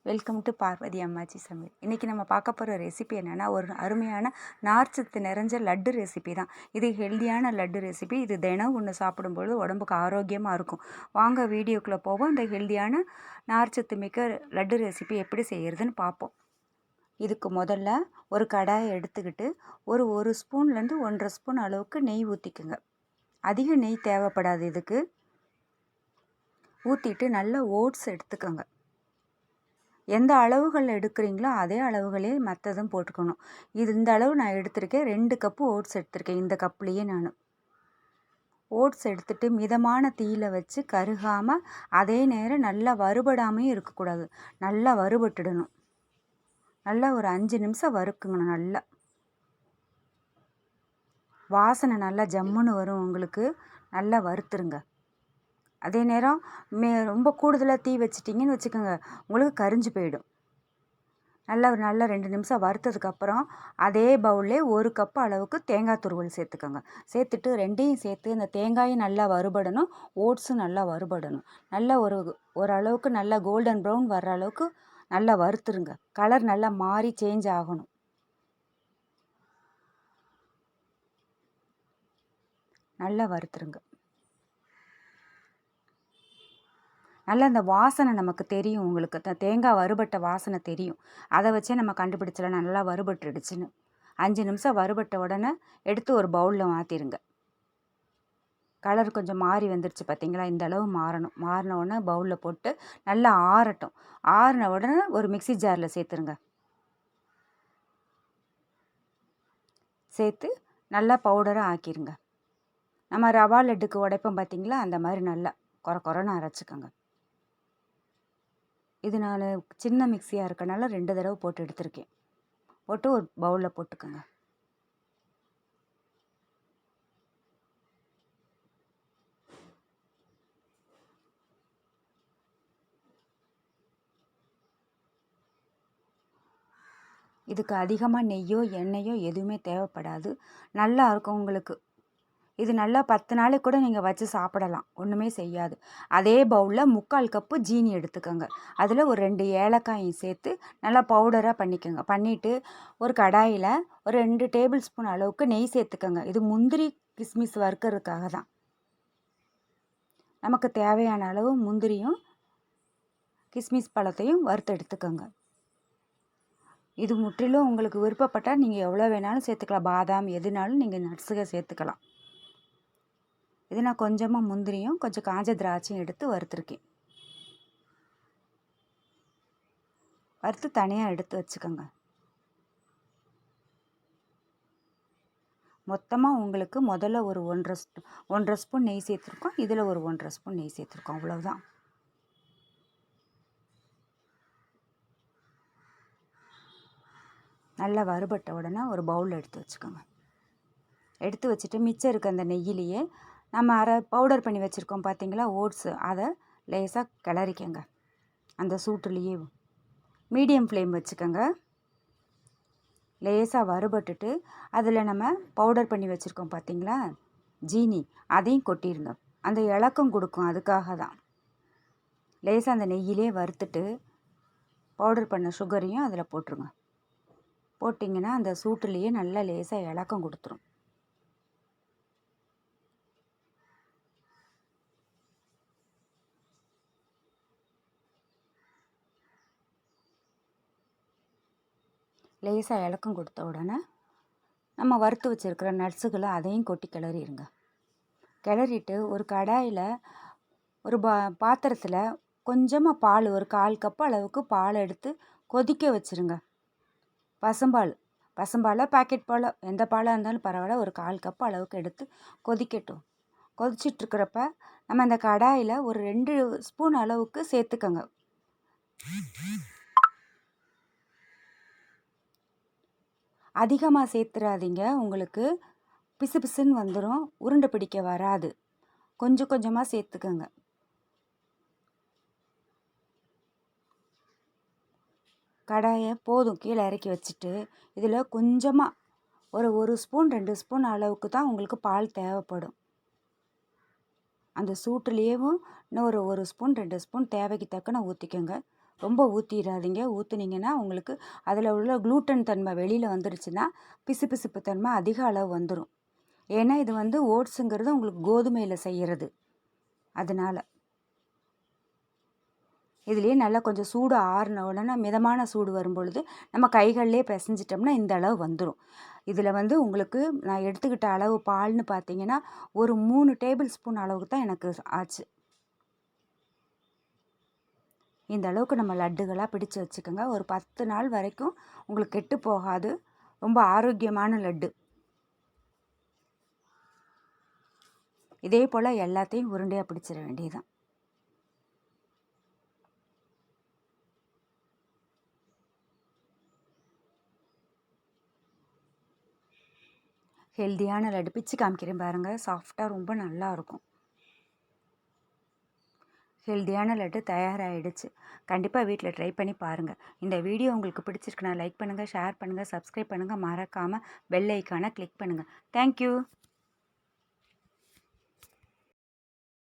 Welcome to Parvati அம்மாச்சி சமையல். இன்றைக்கி நம்ம பார்க்க போகிற ரெசிபி என்னென்னா, ஒரு அருமையான நார்ச்சத்து நிறைஞ்ச லட்டு ரெசிபி தான். இது ஹெல்தியான லட்டு ரெசிபி. இது தினம் ஒன்று சாப்பிடும்பொழுது உடம்புக்கு ஆரோக்கியமாக இருக்கும். வாங்க வீடியோக்குள்ளே போவோம். இந்த ஹெல்தியான நார்ச்சத்து மிக்க லட்டு ரெசிபி எப்படி செய்கிறதுன்னு பார்ப்போம். இதுக்கு முதல்ல ஒரு கடாயை எடுத்துக்கிட்டு ஒரு ஸ்பூன்லேருந்து 1.5 ஸ்பூன் அளவுக்கு நெய் ஊற்றிக்குங்க. அதிக நெய் தேவைப்படாது இதுக்கு. ஊற்றிட்டு நல்லா ஓட்ஸ் எடுத்துக்கோங்க. எந்த அளவுகள் எடுக்கிறீங்களோ அதே அளவுகளே மற்றதும் போட்டுக்கணும். இந்த அளவு நான் எடுத்திருக்கேன். 2 கப்பு ஓட்ஸ் எடுத்திருக்கேன். இந்த கப்புலேயே நான் ஓட்ஸ் எடுத்துட்டு மிதமான தீயில் வச்சு கருகாமல், அதே நேரம் நல்லா வறுபடாமையும் இருக்கக்கூடாது. நல்லா வறுபட்டுடணும். நல்லா ஒரு 5 நிமிஷம் வறுக்குங்கணும். நல்லா வாசனை நல்லா ஜம்முன்னு வரும் உங்களுக்கு. நல்லா வறுத்துருங்க. அதே நேரம் ரொம்ப கூடுதலாக தீ வச்சிட்டிங்கன்னு வச்சுக்கோங்க, உங்களுக்கு கரிஞ்சு போயிடும். நல்லா 2 நிமிஷம் வறுத்ததுக்கப்புறம் அதே பவுல்லே 1 கப்பு அளவுக்கு தேங்காய் துருவல் சேர்த்துக்கோங்க. சேர்த்துட்டு ரெண்டையும் சேர்த்து அந்த தேங்காயும் நல்லா வறுபடணும், ஓட்ஸும் நல்லா வறுபடணும். நல்லா ஓரளவுக்கு நல்லா கோல்டன் ப்ரௌன் வர்ற அளவுக்கு நல்லா வறுத்துருங்க. கலர் நல்லா மாறி சேஞ்ச் ஆகணும். நல்லா வறுத்துருங்க. நல்லா அந்த வாசனை நமக்கு தெரியும். உங்களுக்கு தேங்காய் வறுபட்ட வாசனை தெரியும். அதை வச்சே நம்ம கண்டுபிடிச்சலாம் நல்லா வறுபட்டுடுச்சுன்னு. 5 நிமிஷம் வறுபட்ட உடனே எடுத்து ஒரு பவுலில் மாற்றிடுங்க. கலர் கொஞ்சம் மாறி வந்துடுச்சு பார்த்தீங்களா? இந்த அளவு மாறணும். மாறின உடனே பவுலில் போட்டு நல்லா ஆறட்டும். ஆறின உடனே ஒரு மிக்சி ஜாரில் சேர்த்துருங்க. சேர்த்து நல்லா பவுடராக ஆக்கிடுங்க. நம்ம ரவா லட்டுக்கு உடைப்போம் பார்த்தீங்களா? அந்த மாதிரி நல்லா கொரன்னு அரைச்சிக்கோங்க. இது நான் சின்ன மிக்சியாக இருக்கனால 2 தடவை போட்டு எடுத்திருக்கேன். போட்டு ஒரு பவுலில் போட்டுக்கோங்க. இதுக்கு அதிகமாக நெய்யோ எண்ணெயோ எதுவுமே தேவைப்படாது. நல்லா இருக்கும் உங்களுக்கு. இது நல்லா 10 நாளைக்கு கூட நீங்கள் வச்சு சாப்பிடலாம். ஒன்றுமே செய்யாது. அதே பவுலில் 3/4 கப்பு ஜீனி எடுத்துக்கோங்க. அதில் ஒரு 2 ஏலக்காயும் சேர்த்து நல்லா பவுடராக பண்ணிக்கோங்க. பண்ணிவிட்டு ஒரு கடாயில் ஒரு 2 டேபிள் ஸ்பூன் அளவுக்கு நெய் சேர்த்துக்கோங்க. இது முந்திரி கிஸ்மிஸ் வறுக்கிறதுக்காக தான். நமக்கு தேவையான அளவு முந்திரியும் கிஸ்மிஸ் பழத்தையும் வறுத்து எடுத்துக்கோங்க. இது முற்றிலும் உங்களுக்கு விருப்பப்பட்டால் நீங்கள் எவ்வளோ வேணாலும் சேர்த்துக்கலாம். பாதாம் எதுனாலும் நீங்கள் நட்ஸுக சேர்த்துக்கலாம். இது நான் கொஞ்சமாக முந்திரியும் கொஞ்சம் காஞ்ச திராட்சையும் எடுத்து வறுத்துருக்கேன். வறுத்து தனியாக எடுத்து வச்சுக்கோங்க. மொத்தமாக உங்களுக்கு முதல்ல ஒரு 1.5 ஸ்பூன் நெய் சேர்த்துருக்கோம். இதில் ஒரு 1.5 ஸ்பூன் நெய் சேர்த்துருக்கோம். அவ்வளோதான். நல்லா வறுபட்ட உடனே ஒரு பவுல் எடுத்து வச்சுக்கோங்க. எடுத்து வச்சுட்டு மிச்சம் இருக்க அந்த நெய்யிலேயே நம்ம பவுடர் பண்ணி வச்சுருக்கோம் பார்த்தீங்களா ஓட்ஸு, அதை லேசாக கிளறிக்கங்க. அந்த சூட்டுலேயே மீடியம் ஃப்ளேம் வச்சுக்கோங்க. லேசாக வறுபட்டுட்டு அதில் நம்ம பவுடர் பண்ணி வச்சுருக்கோம் பார்த்தீங்களா ஜீனி, அதையும் கொட்டிடுங்க. அந்த இலக்கம் கொடுக்கும், அதுக்காக தான். லேசாக அந்த நெய்யிலே வறுத்துட்டு பவுடர் பண்ண சுகரையும் அதில் போட்டுருங்க. போட்டிங்கன்னா அந்த சூட்டுலேயே நல்லா லேசாக இலக்கம் கொடுத்துரும். லேசாக இலக்கம் கொடுத்த உடனே நம்ம வறுத்து வச்சுருக்கிற நட்ஸுகளை அதையும் கொட்டி கிளறிடுங்க. கிளறிட்டு ஒரு கடாயில் ஒரு பாத்திரத்தில் கொஞ்சமாக பால், ஒரு 1/4 கப்பு அளவுக்கு பால் எடுத்து கொதிக்க வச்சுருங்க. பசும்பால் பாக்கெட் பால் எந்த பாலாக இருந்தாலும் பரவாயில்ல. ஒரு 1/4 கப்பு அளவுக்கு எடுத்து கொதிக்கட்டும். கொதிச்சிட்ருக்கிறப்ப நம்ம இந்த கடாயில் ஒரு 2 ஸ்பூன் அளவுக்கு சேர்த்துக்கோங்க. அதிகமாக சேர்த்துறாதீங்க. உங்களுக்கு பிசு பிசுன்னு வந்துடும், உருண்டை பிடிக்க வராது. கொஞ்சம் கொஞ்சமாக சேர்த்துக்கோங்க. கடாயை போதும் கீழே இறக்கி வச்சுட்டு இதில் கொஞ்சமாக ஒரு ஸ்பூன் 2 ஸ்பூன் அளவுக்கு தான் உங்களுக்கு பால் தேவைப்படும். அந்த சூட்டுலேயும் இன்னும் ஒரு ஸ்பூன் 2 ஸ்பூன் தேவைக்கு தக்கன ஊற்றிக்கோங்க. ரொம்ப ஊற்றிடாதீங்க. ஊற்றுனீங்கன்னா உங்களுக்கு அதில் உள்ள குளூட்டன் தன்மை வெளியில் வந்துருச்சுன்னா பிசுபிசுப்பு தன்மை அதிக அளவு வந்துடும். ஏன்னா இது வந்து ஓட்ஸுங்கிறது உங்களுக்கு கோதுமையில் செய்கிறது. அதனால் இதுலேயே நல்லா கொஞ்சம் சூடு ஆறின உடனே மிதமான சூடு வரும்பொழுது நம்ம கைகள்லேயே பிசைஞ்சிட்டோம்னா இந்த அளவு வந்துடும். இதில் வந்து உங்களுக்கு நான் எடுத்துக்கிட்ட அளவு பால்னு பார்த்தீங்கன்னா ஒரு 3 டேபிள் ஸ்பூன் அளவுக்கு தான் எனக்கு ஆச்சு. இந்த அளவுக்கு நம்ம லட்டுகளாக பிடிச்சு வச்சுக்கோங்க. ஒரு 10 நாள் வரைக்கும் உங்களுக்கு கெட்டு போகாது. ரொம்ப ஆரோக்கியமான லட்டு. இதே போல் எல்லாத்தையும் உருண்டையாக பிடிச்சிட வேண்டியதுதான். ஹெல்தியான லட்டு பிச்சு காமிக்கிறேன் பாருங்கள். சாஃப்டாக ரொம்ப நல்லாயிருக்கும். ஹெல்தியான லட்டு தயாராகிடுச்சு. கண்டிப்பாக வீட்டில் ட்ரை பண்ணி பாருங்கள். இந்த வீடியோ உங்களுக்கு பிடிச்சிருக்குன்னா லைக் பண்ணுங்கள், ஷேர் பண்ணுங்கள், சப்ஸ்கிரைப் பண்ணுங்கள். மறக்காமல் பெல் ஐக்கானை கிளிக் பண்ணுங்கள். தேங்க்யூ.